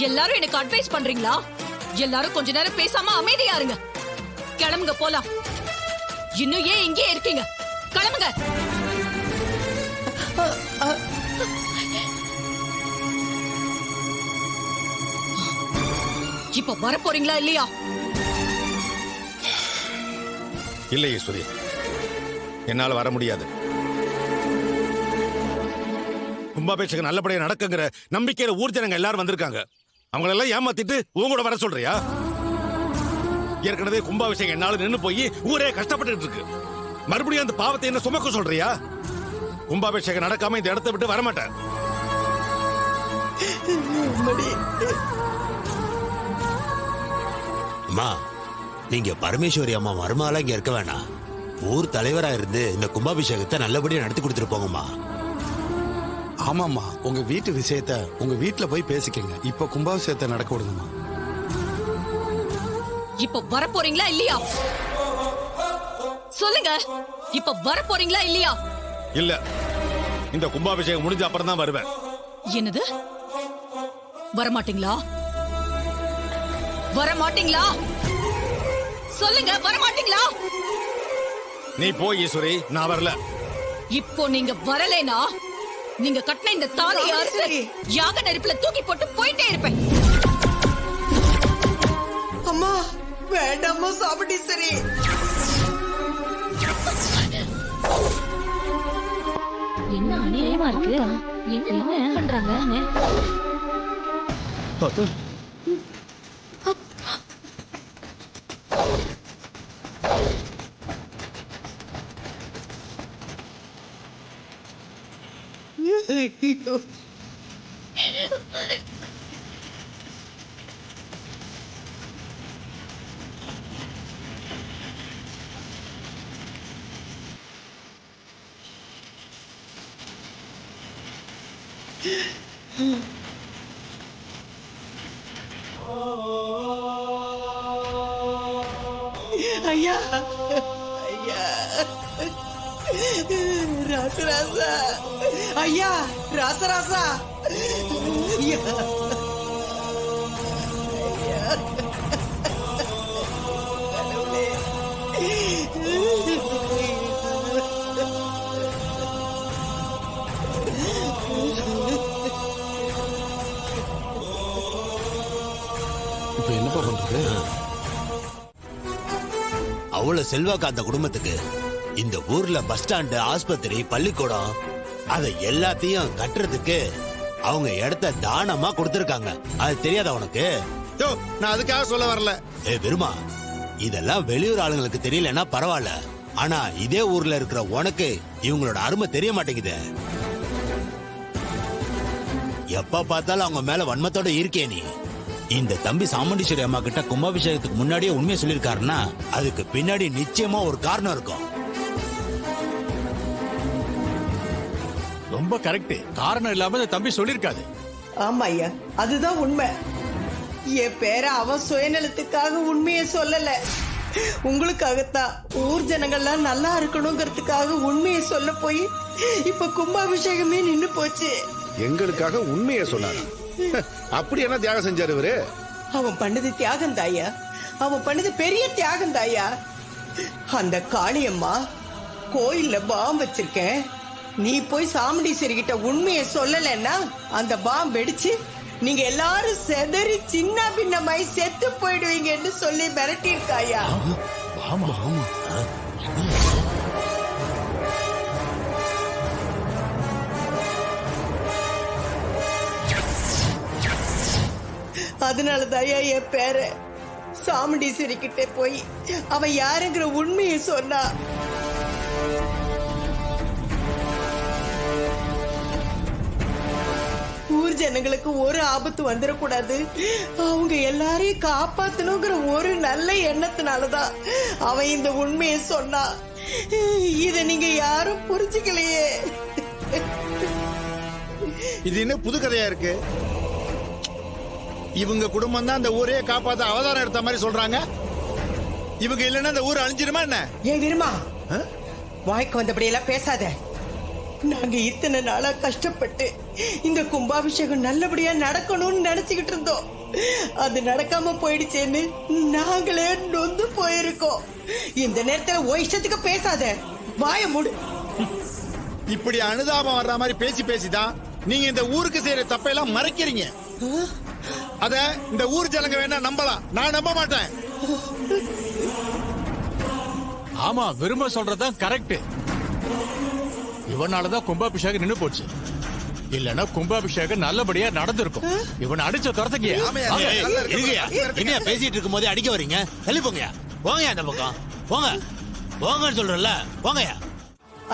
எல்லாரும் எனக்கு அட்வைஸ் பண்றீங்களா? எல்லாரும் கொஞ்ச நேரம் பேசாம அமைதியா இருங்க. கிளம்புங்க போலாம். இன்னும் ஏன் இங்கே இருக்கீங்க? கிளம்புங்க. இப்ப வர போறீங்களா இல்லையா? இல்லை ஈஸ்வரி, என்னால வர முடியாது. கும்பாபிஷேகம் நல்லபடியா நடக்குங்கிற நம்பிக்கையில ஊர் ஜனங்க எல்லாரும் வந்திருக்காங்க. அவங்களெல்லாம் ஏமாத்திட்டு உங்க கூட வர சொல்றியா? ஏற்கனவே கும்பாபிஷேகம் என்னால நின்னு போய் ஊரே கஷ்டப்பட்டு இருக்கு. மறுபடியும் அந்த பாவத்தை என்ன சுமக்க சொல்றியா? கும்பாபிஷேகம் நடக்காம இந்த இடத்தை விட்டு வரமாட்டேன். அம்மா, நீங்க பரமேஸ்வரி அம்மா மருமகளா இங்க இருக்க வேணாம். ஊர் தலைவரா இருந்து இந்த கும்பாபிஷேகத்தை நல்லபடியா நடத்தி கொடுத்துட்டு போங்கம்மா. ஆமாம்மா, உங்க வீட்டு விஷயத்த உங்க வீட்டுல போய் பேசிக்கங்க. இப்ப கும்பாபிஷேகத்தை நடக்க விடுங்கம்மா. இப்ப வர போறீங்களா இல்லையா? சொல்லுங்க, இப்ப வர போறீங்களா இல்லையா? இல்ல, இந்த கும்பாபிஷேகம் முடிஞ்ச அப்புறம் தான் வருவேன். என்னது? வரமாட்டீங்களா? வரமாட்டீங்களா? சொல்லுங்க, வரமாட்டீங்களா? நீ போய் ஈஸ்வரி, நான் வரல. இப்போ நீங்க வரலைனா நீங்க கட்டின இந்த தாலியை அறுத்து யாக நெருப்புல தூக்கி போட்டு போயிட்டே இருப்பேன். அம்மா வேண்டாமா சாப்பிட்டீசரி. என்ன அநியாயமா இருக்கு? என்ன பண்றாங்க? ஐயா ஐயா ராசராசா, ஐயா ராசராசா, ஐயா இப்ப என்னப்பா பண்றது? அவ்வளவு செல்வாக்கு அந்த குடும்பத்துக்கு. இந்த ஊர்ல பஸ் ஸ்டாண்டு, ஆஸ்பத்திரி, பள்ளிக்கூடம் அதை எல்லாத்தையும் கட்டுறதுக்கு அவங்க இடத்த தானமா கொடுத்திருக்காங்க. அது தெரியாத உனக்கு? நான் அதுக்காக சொல்ல வரல. பெருமா, இதெல்லாம் வெளியூர் ஆளுங்களுக்கு தெரியலன்னா பரவாயில்ல. ஆனா இதே ஊர்ல இருக்கிற உனக்கு இவங்களோட அருமை தெரிய மாட்டேங்குது. எப்ப பார்த்தாலும் அவங்க மேல வன்மத்தோட இருக்கே நீ. இந்த தம்பி சாமுண்டீஸ்வரி அம்மா கிட்ட கும்பாபிஷேகத்துக்கு முன்னாடியே உண்மையை சொல்லிருக்காருன்னா அதுக்கு பின்னாடி நிச்சயமா ஒரு காரணம் இருக்கும். ரொம்ப கரெக்ட். காரணம் இல்லாம இந்த தம்பி சொல்லிருக்காது. ஆமா ஐயா, அதுதான் உண்மை. என் பேர அவன் சுயநலத்துக்காக உண்மையை சொல்லல, உங்களுக்காகத்தான். ஊர் ஜனங்கள்லாம் நல்லா இருக்கணுங்கிறதுக்காக உண்மையை சொல்ல போய் இப்ப கும்பாபிஷேகமே நின்னு போச்சு. எங்களுக்காக உண்மையை சொன்னாரு. அப்படி என்ன தியாகம் செஞ்சாரு இவரு? அவன் பண்ணது தியாகம் தாயா, அவன் பண்ணது பெரிய தியாகம் தாயா. அந்த காளியம்மா கோயில்ல பாம் வச்சிருக்கேன், நீ போய் சாமுண்டீஸ்வரி கிட்ட உண்மையை சொல்லலன்னா அந்த பாம் வெடிச்சு நீங்க எல்லாரும் செதறி சின்ன பின்னமாய் செத்து போயிடுவீங்கன்னு சொல்லி மிரட்டிருக்காயா. ஆமா ஆமா. அதனாலதாயா என் பேர சாமுண்டீஸ்வரி கிட்ட போய் அவன் யாருங்கிற உண்மையை சொன்னா. ஊர் ஜனங்களுக்கு ஒரு ஆபத்து வந்துடக்கூடாது, அவங்க எல்லாரையும் காப்பாத்தணுங்கிற ஒரு நல்ல எண்ணத்தினாலதான் அவன் இந்த உண்மையை சொன்னா. இத நீங்க யாரும் புரிஞ்சுக்கலையே. இது என்ன புது கதையா இருக்கு? இவங்க குடும்பம் தான் அந்த ஊரே காப்பாத்த அவதாரம் எடுத்த மாதிரி சொல்றாங்க. இவங்க இல்லைன்னா அந்த ஊர் அழிஞ்சிருமா என்ன? ஏன் விருமா, வாய்க்கு வந்தபடி எல்லாம் பேசாத. நாங்க இத்தனை நாளா கஷ்டப்பட்டு இந்த கும்பாபிஷேகம் நல்லபடியா நடக்கணும்னு நினைச்சுக்கிட்டு இருந்தோம். அது நடக்காம போயிடுச்சேன்னு நாங்களே நொந்து போயிருக்கோம். இந்த நேரத்துல இஷ்டத்துக்கு பேசாத, வாய மூடு. இப்படி அனுதாபம் வர்ற மாதிரி பேசி பேசிதான் நீங்க இந்த ஊருக்கு செய்யற தப்பையெல்லாம் மறைக்கிறீங்க. அத இந்த ஊர் ஜனங்க வேணா நம்பலாம், நான் நம்ப மாட்டேன். ஆமா, விரும்ப சொல்றதுதான் கரெக்ட். இவனாலதான் கும்பாபிஷேகம் நின்னு போச்சு. இல்லன்னா கும்பாபிஷேகம் நல்லபடியா நடந்திருக்கும். இவனை அடிச்ச துரத்துக்கு ஆமையா, ஏய், நல்லா இருக்கு. இருங்கய்யா. என்னையா பேசிட்டு இருக்கும் போதே அடிக்க வரீங்க? தள்ளி போங்கயா, போங்கயா அந்த பக்கம் போங்க, போங்கன்னு சொல்றல, போங்கயா.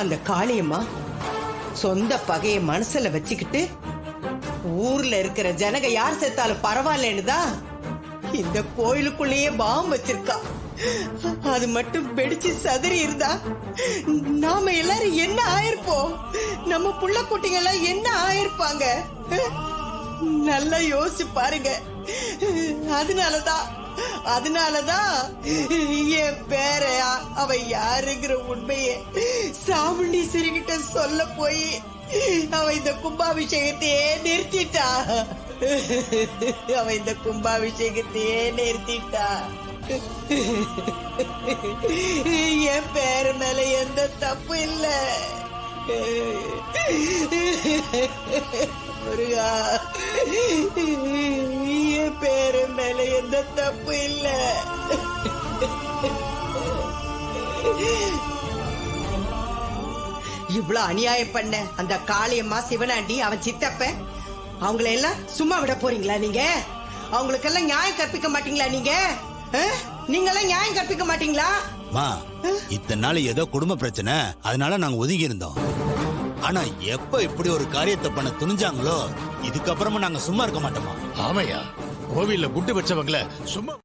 அந்த காளியம்மா சொந்த பகைய மனசுல வச்சுக்கிட்டு ஊர்ல இருக்கிற ஜனங்க யார் செத்தாலும் பரவாயில்லன்னு தான் இந்த கோயிலுக்குள்ளேயே பாம் வச்சிருக்கா. அது மட்டும் வெடிச்சு சதுரி இருந்தா நாம எல்லாரும் என்ன ஆயிருப்போம்? நம்ம புள்ள குட்டிங்க எல்லாம் என்ன ஆயிருப்பாங்க? நல்லா யோசிச்சு பாருங்க. அதனாலதான் என் பேர அவ யாருங்கிற உண்மையை சாமுண்டீஸ்வரி கிட்ட சொல்ல போய் அவ இந்த கும்பாபிஷேகத்தையே நிறுத்திட்டா. என் பேரு மேல எந்த தப்பு இல்ல. முருகா, என் பேரு மேல எந்த தப்பு இல்ல. இவ்வளவு அநியாயம் பண்ண அந்த காளியம்மா, சிவனாண்டி, அவன் சித்தப்ப, அவங்கள எல்லாம் சும்மா விட போறீங்களா நீங்க? அவங்களுக்கெல்லாம் நியாயம் கற்பிக்க மாட்டீங்களா நீங்க? நீங்கெல்லாம் நியாயம் கற்பிக்க மாட்டீங்களா? மா, இத்தனை நாள் ஏதோ குடும்ப பிரச்சனை, அதனால நாங்க ஒதுங்கி இருந்தோம். ஆனா எப்ப இப்படி ஒரு காரியத்தை பண்ண துணிஞ்சாங்களோ, இதுக்கப்புறமா நாங்க சும்மா இருக்க மாட்டோமா? ஆமையா, கோவில்ல குட்டு வச்சவங்கள சும்மா